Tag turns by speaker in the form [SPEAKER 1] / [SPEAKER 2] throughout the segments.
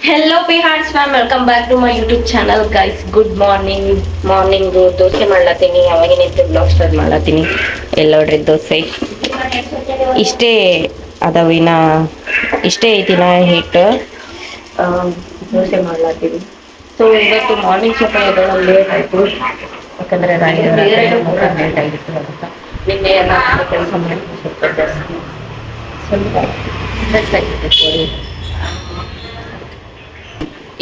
[SPEAKER 1] Hello P hearts ma'am, welcome back to my YouTube channel guys. Good morning. Morning dosa ಮಾಡ್ಲತ್ತೀನಿ. ಅವಾಗಿನಿಂದ blog start ಮಾಡ್ಲತ್ತೀನಿ. ಎಲ್ಲೋಡ್ರಿ ದೋಸೆ ಇಷ್ಟೇ ಅದಾವಿನ, ಇಷ್ಟೇ ಐತಿನ ಹಿಟ್ಟು. ದೋಸೆ ಮಾಡ್ಲತ್ತೀನಿ. ಸೊ ಇವತ್ತು ಮಾರ್ನಿಂಗ್ ಸ್ವಲ್ಪ ಎದ್ದೇಳೋದು ಲೇಟ್ ಆಯಿತು, ಯಾಕಂದರೆ ಲೇಟ್ ಆಗಿತ್ತು. ಅಂತ ನಿನ್ನೆ ಎಲ್ಲ ಕೆಲಸ ಮಾಡಿ ಸ್ವಲ್ಪ ಜಾಸ್ತಿ ಸ್ವಲ್ಪ ಸ್ಟ್ರೆಸ್ ಆಗಿತ್ತು.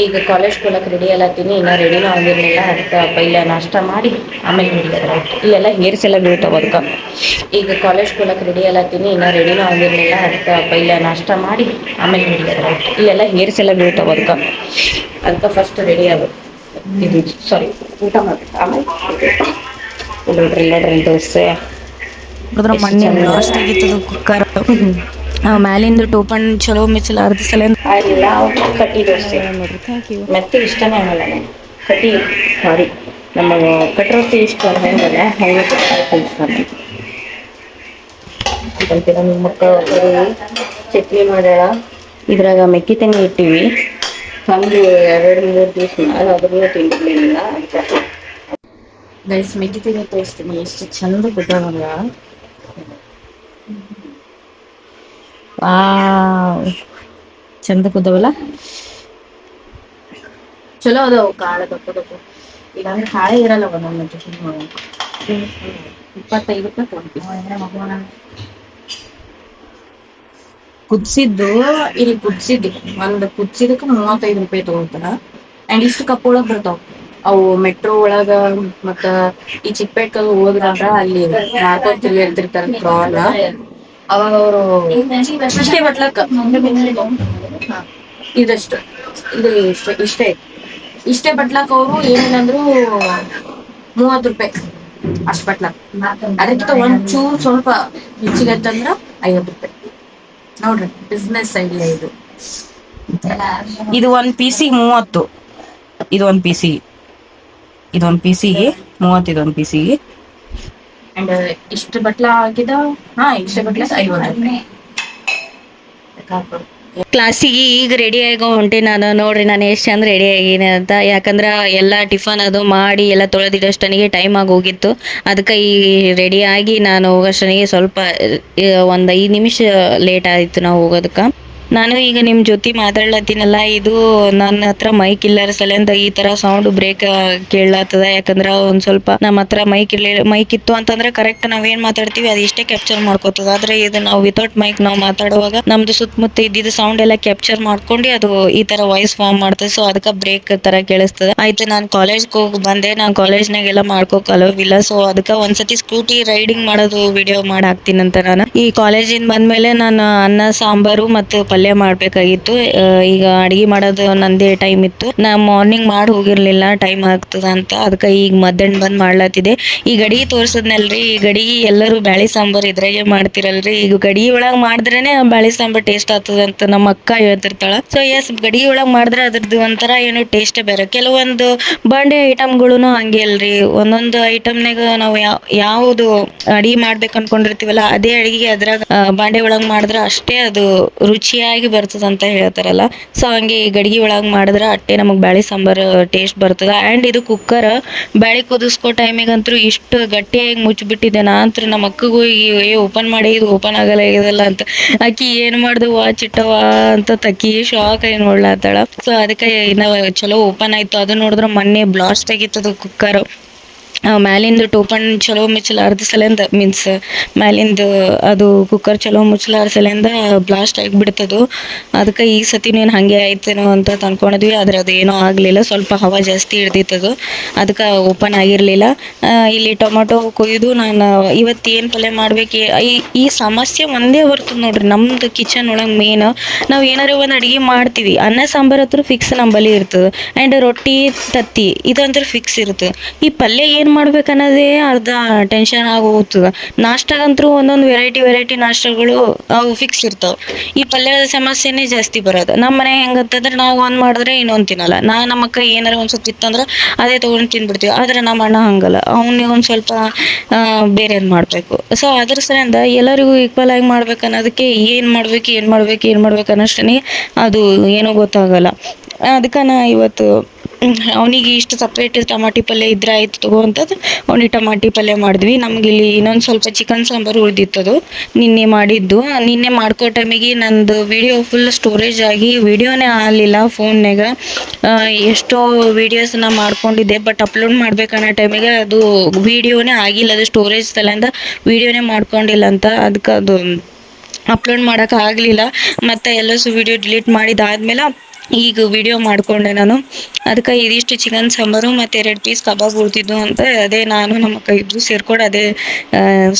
[SPEAKER 1] ಈಗ ಕಾಲೇಜ್ ಹೋಗಕ್ಕೆ ರೆಡಿ ಅಲ್ಲತ್ತೀನಿ. ಇನ್ನು ರೆಡಿನೂ ಆಗಿರಲಿಲ್ಲ. ಅದಕ್ಕೆ ಪೈಲ ನಾಷ್ಟ ಮಾಡಿ ಆಮೇಲೆ ರೆಡಿ ಆಯ್ತು. ಇಲ್ಲೆಲ್ಲ ಹೇರ್ಸ್ ಎಲ್ಲ ಬೀಳ್ತಾವೆ ಅದಕ್ಕೆ. ಈಗ ಕಾಲೇಜ್ ಹೋಗಕ್ಕೆ ರೆಡಿ ಅಲ್ಲತ್ತೀನಿ. ಇನ್ನು ರೆಡಿನೂ ಆಗಿರಲಿಲ್ಲ. ಅದಕ್ಕೆ ಪೈಲ ನಾಷ್ಟ ಮಾಡಿ ಆಮೇಲೆ ರೆಡಿ ಆಯ್ತು. ಇಲ್ಲೆಲ್ಲ ಹೇರ್ಸ್ ಎಲ್ಲ ಬೀಳ್ತಾವೆ ಅದಕ್ಕೆ ಫಸ್ಟ್ ರೆಡಿ ಆಗೋದು. ಇದು ಸಾರಿ, ಊಟ ಮಾಡ್ಬೇಕು ಆಮೇಲೆ ನೋಡ್ರಿ ದೋಸೆ
[SPEAKER 2] ಮೊನ್ನೆ ಬ್ಲಾಸ್ಟ್ ಆಗಿತ್ತದು ಕುಕ್ಕರ್. ಮ್ಯಾಲಿಂದ ಟೋಪನ್ ಚಲೋ ಮಿಚ್ಚಲ ಅರ್ಧ ಸಲ
[SPEAKER 1] ಅಲ್ಲ. ಕಟ್ಟಿ ದೋಸೆ ಮತ್ತೆ ಇಷ್ಟನೇ ಆಗಲ್ಲ. ಕಟ್ಟಿ ಸಾರಿ, ನಮ್ಮ ಕಟ್ರೊಟ್ಟಿ ಇಷ್ಟ ಹೆಂಗಲ್ಲ ಹಂಗೆ ಅಂತೀರ. ನಿಮ್ಮ ಮಕ್ಕಳು ಚಟ್ನಿ ಮಾಡ್ಯಾಳ. ಇದ್ರಾಗ ಮೆಕ್ಕಿ ತೆಂಗಿ ಇಟ್ಟಿವಿ. ಒಂದು 2-3 ದಿವಸ ಮ್ಯಾಲ ಅದ್ರೂ ತಿಂದಿರ್ಲಿಲ್ಲ ಅಂತ ಗೈಸ್. ಮೆಕ್ಕಿ ತೆಂಗಿ ತೋರಿಸ್ತೀನಿ ಎಷ್ಟು ಚಂದ ಬಿದ್ದಾವಲ್ಲ. ಚಂದ ಕುದ್ದವಲ್ಲ, ಚಲೋ ಅದಾವ. ಕಾಳು ದಪ್ಪ ಇಲ್ಲಾಂದ್ರೆ ಕಾಳೇ ಇರಲ್ಲ. ಒಂದೊಂದು 25 ರೂಪಾಯಿ ಕೊಡ್ತೀವಿ. ಕುದಿಸಿದ್ದು ಇಲ್ಲಿ ಕುದಿಸಿದ್ದು ಒಂದು ಕುದಿಸಿದಕ್ಕೆ 35 ರೂಪಾಯಿ ತಗೋತಾರ. ಅಂಡ್ ಇಷ್ಟು ಕಪ್ ಒಳಗ್ ಬರ್ತಾವ ಅವು. ಮೆಟ್ರೋ ಒಳಗ ಮತ್ತ ಈ ಚಿಕ್ಕಪೇಟೆಗೆ ಹೋದ್ರಂದ್ರ ಅಲ್ಲಿ ಮಾರ್ಕೋತ್ ಇರ್ತಿರ್ತಾರ ಪ್ರಾನ್. ಅವಾಗ ಅವರು ಇಷ್ಟೇ ಬಟ್ಲಕ್ಕ ಇದಷ್ಟು ಇದು ಇಷ್ಟೇ ಇಷ್ಟೇ ಬಟ್ಲಕ್ ಅವರು ಏನಿಲ್ಲಂದ್ರು 30 ರೂಪಾಯಿ ಅಷ್ಟ್ ಬಟ್ಲಕ್. ಅದಕ್ಕಿಂತ ಒಂಚೂರು ಸ್ವಲ್ಪ ಹೆಚ್ಚಿಗತ್ತಂದ್ರ 50 ರೂಪಾಯಿ. ನೋಡ್ರಿ, ಬಿಸ್ನೆಸ್ ಐಡಿಯಾ ಇದು. ಇದು ಒಂದ್ ಪೀಸಿಗೆ 30. ಇದೊಂದ್ ಪೀಸಿಗೆ 30. ಇದೊಂದ್ ಪೀಸಿಗೆ ಅಂಡ್ ಇಷ್ಟು ಬಟ್ಲ ಹಾಕಿದ. ಇಷ್ಟು ಬಟ್ಲ 50.
[SPEAKER 2] ಕ್ಲಾಸಿಗೆ ಈಗ ರೆಡಿ ಆಗೋ ಹೊಂಟೆ ನಾನು. ನೋಡ್ರಿ ನಾನು ಎಷ್ಟು ಚಂದ ರೆಡಿ ಆಗೀನಿ ಅಂತ. ಯಾಕಂದ್ರೆ ಎಲ್ಲ ಟಿಫನ್ ಅದು ಮಾಡಿ ಎಲ್ಲ ತೊಳೆದಿಡೋಷ್ಟನಿಗೆ ಟೈಮ್ ಆಗಿ ಹೋಗಿತ್ತು. ಅದಕ್ಕೆ ಈ ರೆಡಿ ಆಗಿ ನಾನು ಹೋಗೋಷ್ಟನಿಗೆ ಸ್ವಲ್ಪ ಒಂದು 5 ನಿಮಿಷ ಲೇಟ್ ಆಯಿತು ನಾವು ಹೋಗೋದಕ್ಕೆ. ನಾನು ಈಗ ನಿಮ್ಮ ಜೊತೆ ಮಾತಾಡ್ಲತ್ತೀನಲ್ಲ, ಇದು ನನ್ನ ಹತ್ರ ಮೈಕ್ ಇಲ್ಲರ ಸಲಿಂದ ಈ ತರ ಸೌಂಡ್ ಬ್ರೇಕ್ ಕೇಳತ್ತದ. ಯಾಕಂದ್ರೆ ಒಂದ್ ಸ್ವಲ್ಪ ನಮ್ಮ ಹತ್ರ ಮೈಕ್ ಇತ್ತು ಅಂತಂದ್ರೆ ಕರೆಕ್ಟ್ ನಾವೇನ್ ಮಾತಾಡ್ತೀವಿ ಅದು ಇಷ್ಟೇ ಕ್ಯಾಪ್ಚರ್ ಮಾಡ್ಕೋತದ. ಆದ್ರೆ ಇದು ನಾವು ವಿತೌಟ್ ಮೈಕ್ ನಾವು ಮಾತಾಡುವಾಗ ನಮ್ದು ಸುತ್ತಮುತ್ತ ಇದ್ದಿದ್ದು ಸೌಂಡ್ ಎಲ್ಲ ಕ್ಯಾಪ್ಚರ್ ಮಾಡ್ಕೊಂಡು ಅದು ಈ ತರ ವಾಯ್ಸ್ ಫಾರ್ಮ್ ಮಾಡ್ತದೆ. ಸೊ ಅದಕ್ಕೆ ಬ್ರೇಕ್ ತರ ಕೇಳಿಸ್ತದೆ. ಆಯ್ತು, ನಾನು ಕಾಲೇಜ್ಗೆ ಹೋಗಿ ಬಂದೆ. ನಾನು ಕಾಲೇಜ್ನಾಗೆಲ್ಲ ಮಾಡ್ಕೋಕ್ ಅಲೋವಿಲ್ಲ. ಸೊ ಅದಕ್ಕೆ ಒಂದ್ಸತಿ ಸ್ಕೂಟಿ ರೈಡಿಂಗ್ ಮಾಡೋದು ವಿಡಿಯೋ ಮಾಡಿ ಹಾಕ್ತೀನಂತ. ನಾನು ಈ ಕಾಲೇಜಿಂದ ಬಂದ್ಮೇಲೆ ನಾನು ಅನ್ನ ಸಾಂಬಾರು ಮತ್ತು ಪಲ್ಯ ಮಾಡ್ಬೇಕಾಗಿತ್ತು. ಈಗ ಅಡಿಗೆ ಮಾಡೋದು ನಂದೇ ಟೈಮ್ ಇತ್ತು. ನಾ ಮಾರ್ನಿಂಗ್ ಮಾಡಿ ಹೋಗಿರ್ಲಿಲ್ಲ, ಟೈಮ್ ಆಗ್ತದ ಅಂತ. ಅದಕ್ಕೆ ಈಗ ಮಧ್ಯಾಹ್ನ ಬಂದ್ ಮಾಡ್ಲತ್ತಿದೆ. ಈ ಗಡಿಗೆ ತೋರ್ಸದ್ನಲ್ರಿ, ಈ ಗಡಿಗೆ ಎಲ್ಲರೂ ಬ್ಯಾಳಿ ಸಾಂಬಾರ್ ಇದ್ರಾಗೆ ಮಾಡ್ತಿರಲ್ರಿ. ಈಗ ಗಡಿಗೆ ಒಳಗ್ ಮಾಡಿದ್ರೇನೆ ಬ್ಯಾಳಿ ಸಾಂಬಾರ್ ಟೇಸ್ಟ್ ಆಗ್ತದ ಅಂತ ನಮ್ಮ ಅಕ್ಕ ಹೇಳ್ತಿರ್ತಾಳ. ಸೊ ಎಸ್, ಗಡಿಗೆ ಒಳಗ್ ಮಾಡಿದ್ರೆ ಅದ್ರದ್ದು ಒಂಥರ ಏನೋ ಟೇಸ್ಟೇ ಬೇರೆ. ಕೆಲವೊಂದು ಬಾಂಡೆ ಐಟಮ್ಗಳು ಹಂಗೆ ಅಲ್ರಿ. ಒಂದೊಂದು ಐಟಮ್ನಾಗ ನಾವು ಯಾವುದು ಅಡಿಗೆ ಮಾಡ್ಬೇಕು ಅನ್ಕೊಂಡಿರ್ತೀವಲ್ಲ ಅದೇ ಅಡಿಗೆ ಅದ್ರಾಗ ಬಾಂಡೆ ಒಳಗ್ ಮಾಡಿದ್ರೆ ಅಷ್ಟೇ ಅದು ರುಚಿಯಾಗಿ ಬರ್ತದ ಅಂತ ಹೇಳ್ತಾರಲ್ಲ. ಸೊ ಹಂಗೆ ಈ ಗಡಿಗೆ ಒಳಗ್ ಮಾಡಿದ್ರೆ ಅಟ್ಟೆ ನಮಗ್ ಬ್ಯಾಳಿ ಸಾಂಬಾರ್ ಟೇಸ್ಟ್ ಬರ್ತದ. ಅಂಡ್ ಇದು ಕುಕ್ಕರ್ ಬ್ಯಾಳಿ ಕುದಿಸ್ಕೋ ಟೈಮಿಗಂತೂ ಇಷ್ಟು ಗಟ್ಟಿಯಾಗಿ ಮುಚ್ಚಿಬಿಟ್ಟಿದೆ. ನಾನಂತೂ ನಮ್ಮ ಅಕ್ಕಗೂ ಓಪನ್ ಮಾಡಿ ಇದು ಓಪನ್ ಆಗಲ್ಲ ಇದೆಲ್ಲ ಅಂತ. ಆಕಿ ಏನ್ ಮಾಡ್ದವ ಚಿಟ್ಟವ ಅಂತ ತಕ್ಕಿ ಶಾಕ್ ಆಗಿ ನೋಡ್ಲಾತಾಳ. ಸೊ ಅದಕ್ಕೆ ನಾವು ಚಲೋ ಓಪನ್ ಆಯ್ತು. ಅದು ನೋಡಿದ್ರೆ ಮೊನ್ನೆ ಬ್ಲಾಸ್ಟ್ ಆಗಿತ್ತದು ಕುಕ್ಕರ್. ಮ್ಯಾಲಿಂದ ಟೋಪನ್ ಚಲೋ ಮುಚ್ಚಲಾರ್ದ ಸಲಿಂದ ಮೀನ್ಸ್ ಮ್ಯಾಲಿಂದ ಅದು ಕುಕ್ಕರ್ ಚಲೋ ಮುಚ್ಚಲಾರ್ದ ಸಲಿಂದ ಬ್ಲಾಸ್ಟ್ ಆಗಿಬಿಡ್ತದು. ಅದಕ್ಕೆ ಈ ಸತಿ ನೀನು ಹಾಗೆ ಆಯ್ತೇನೋ ಅಂತ ಅನ್ಕೊಂಡಿದ್ವಿ. ಆದ್ರೆ ಅದು ಏನೋ ಆಗಲಿಲ್ಲ. ಸ್ವಲ್ಪ ಹವಾ ಜಾಸ್ತಿ ಹಿಡ್ದಿತ್ತದು, ಅದಕ್ಕೆ ಓಪನ್ ಆಗಿರಲಿಲ್ಲ. ಇಲ್ಲಿ ಟೊಮೊಟೊ ಕೊಯ್ದು ನಾನು ಇವತ್ತು ಏನು ಪಲ್ಯ ಮಾಡ್ಬೇಕು ಈ ಸಮಸ್ಯೆ ಒಂದೇ ಬರ್ತದೆ ನೋಡ್ರಿ ನಮ್ದು ಕಿಚನ್ ಒಳಗೆ. ಮೇನ್ ನಾವು ಏನಾರು ಒಂದು ಅಡುಗೆ ಮಾಡ್ತೀವಿ, ಅನ್ನ ಸಾಂಬಾರು ಹತ್ರ ಫಿಕ್ಸ್ ನಂಬಲ್ಲಿ ಇರ್ತದೆ. ಆ್ಯಂಡ್ ರೊಟ್ಟಿ ತತ್ತಿ ಇದಂದ್ರೆ ಫಿಕ್ಸ್ ಇರ್ತದೆ. ಈ ಪಲ್ಯ ಏನು ಮಾಡ್ಬೇಕನ್ನೋದೇ ಅರ್ಧ ಟೆನ್ಷನ್ ಆಗಿ ಹೋಗ್ತದೆ. ನಾಷ್ಟಾಗಂತೂ ಒಂದೊಂದು ವೆರೈಟಿ ನಾಷ್ಟಗಳು ಅವು ಫಿಕ್ಸ್ ಇರ್ತಾವೆ. ಈ ಪಲ್ಯದ ಸಮಸ್ಯೆನೇ ಜಾಸ್ತಿ ಬರೋದು. ನಮ್ಮ ಮನೆ ಹೆಂಗಂತಂದ್ರೆ ನಾವು ಒಂದು ಮಾಡಿದ್ರೆ ಇನ್ನೊಂದು ತಿನ್ನಲ್ಲ. ನಮ್ಮ ಅಕ್ಕ ಏನಾರು ಒಂದು ಸ್ವಲ್ಪ ಇತ್ತಂದ್ರೆ ಅದೇ ತೊಗೊಂಡು ತಿಂದ್ಬಿಡ್ತೀವಿ. ಆದರೆ ನಮ್ಮ ಅಣ್ಣ ಹಂಗಲ್ಲ, ಅವನಿಗೆ ಒಂದು ಸ್ವಲ್ಪ ಬೇರೆದು ಮಾಡಬೇಕು. ಸೊ ಅದ್ರ ಸಲಿಂದ ಎಲ್ಲರಿಗೂ ಈಕ್ವಲ್ ಆಗಿ ಮಾಡ್ಬೇಕು ಅನ್ನೋದಕ್ಕೆ ಏನು ಮಾಡ್ಬೇಕು ಅನ್ನೋಷ್ಟೇ ಅದು ಏನೂ ಗೊತ್ತಾಗಲ್ಲ. ಅದಕ್ಕೆ ನಾ ಇವತ್ತು ಅವನಿಗೆ ಇಷ್ಟು ಸಪ್ರೇಟ್ ಟಮಾಟಿ ಪಲ್ಯ ಇದ್ರೆ ಆಯ್ತು ತಗೋ ಅಂತದ್ದು ಅವನಿಗೆ ಟಮಾಟಿ ಪಲ್ಯ ಮಾಡಿದ್ವಿ. ನಮ್ಗೆ ಇಲ್ಲಿ ಇನ್ನೊಂದು ಸ್ವಲ್ಪ ಚಿಕನ್ ಸಾಂಬಾರು ಉಳಿದಿತ್ತದು ನಿನ್ನೆ ಮಾಡಿದ್ದು. ನಿನ್ನೆ ಮಾಡ್ಕೋ ಟೈಮಿಗೆ ನಂದು ವಿಡಿಯೋ ಫುಲ್ ಸ್ಟೋರೇಜ್ ಆಗಿ ವಿಡಿಯೋನೇ ಆಗಲಿಲ್ಲ ಫೋನ್ನಾಗ. ಎಷ್ಟೋ ವೀಡಿಯೋಸ್ನ ಮಾಡ್ಕೊಂಡಿದ್ದೆ, ಬಟ್ ಅಪ್ಲೋಡ್ ಮಾಡ್ಬೇಕನ್ನೋ ಟೈಮಿಗೆ ಅದು ವಿಡಿಯೋನೇ ಆಗಿಲ್ಲ, ಅದು ಸ್ಟೋರೇಜ್ ಸಲಿಂದ ವಿಡಿಯೋನೇ ಮಾಡ್ಕೊಂಡಿಲ್ಲ ಅಂತ. ಅದಕ್ಕೆ ಅದು ಅಪ್ಲೋಡ್ ಮಾಡೋಕೆ ಆಗಲಿಲ್ಲ. ಮತ್ತು ಎಲ್ಲಸು ವಿಡಿಯೋ ಡಿಲೀಟ್ ಮಾಡಿದಾದ್ಮೇಲೆ ಈಗ ವಿಡಿಯೋ ಮಾಡಿಕೊಂಡೆ ನಾನು. ಅದಕ್ಕೆ ಇದಿಷ್ಟು ಚಿಕನ್ ಸಾಂಬಾರು ಮತ್ತು 2 ಪೀಸ್ ಕಬಾಬ್ ಉಳ್ತಿದ್ವು ಅಂತ ಅದೇ ನಾನು ನಮ್ಮ ಅಕ್ಕ ಇಬ್ಬರು ಸೇರ್ಕೊಂಡು ಅದೇ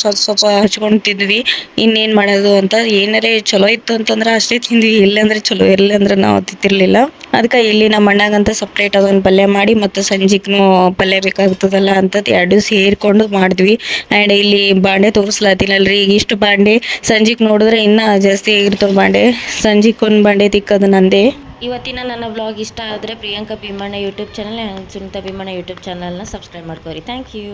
[SPEAKER 2] ಸ್ವಲ್ಪ ಹಚ್ಕೊತಿದ್ವಿ. ಇನ್ನೇನು ಮಾಡೋದು ಅಂತ. ಏನಾರೇ ಚಲೋ ಇತ್ತು ಅಂತಂದ್ರೆ ಅಷ್ಟೇ ತಿಂದ್ವಿ, ಇಲ್ಲಾಂದ್ರೆ ಚಲೋ ಇರಲಿಲ್ಲ ಅಂದ್ರೆ ನಾವು ತಿಂತಿರ್ಲಿಲ್ಲ. ಅದಕ್ಕೆ ಇಲ್ಲಿ ನಮ್ಮ ಅಣ್ಣಗಂತ ಸಪ್ರೇಟ್ ಅದೊಂದು ಪಲ್ಯ ಮಾಡಿ ಮತ್ತು ಸಂಜಿಗೂ ಪಲ್ಯ ಬೇಕಾಗ್ತದಲ್ಲ ಅಂತ 2 ಸೇರಿಕೊಂಡು ಮಾಡಿದ್ವಿ. ಆ್ಯಂಡ್ ಇಲ್ಲಿ ಬಾಂಡೆ ತೋರಿಸ್ಲತ್ತೀನಲ್ರಿ, ಈಗ ಇಷ್ಟು ಬಾಂಡೆ ಸಂಜಿಗೆ ನೋಡಿದ್ರೆ ಇನ್ನೂ ಜಾಸ್ತಿ ಆಗಿರ್ತವೆ ಬಾಂಡೆ. ಸಂಜಿಗೊಂದು ಬಾಂಡೆ ತಿಕ್ಕೋದು ನಂದೇ. ಇವತ್ತಿನ ನನ್ನ ವ್ಲಾಗ್ ಇಷ್ಟ ಆದರೆ Priyanka Bheemanna YouTube channel and Sunitha Bheemanna YouTube ಚಾನಲ್ನ ಸಬ್ಸ್ಕ್ರೈಬ್ ಮಾಡ್ಕೋರಿ. Thank you.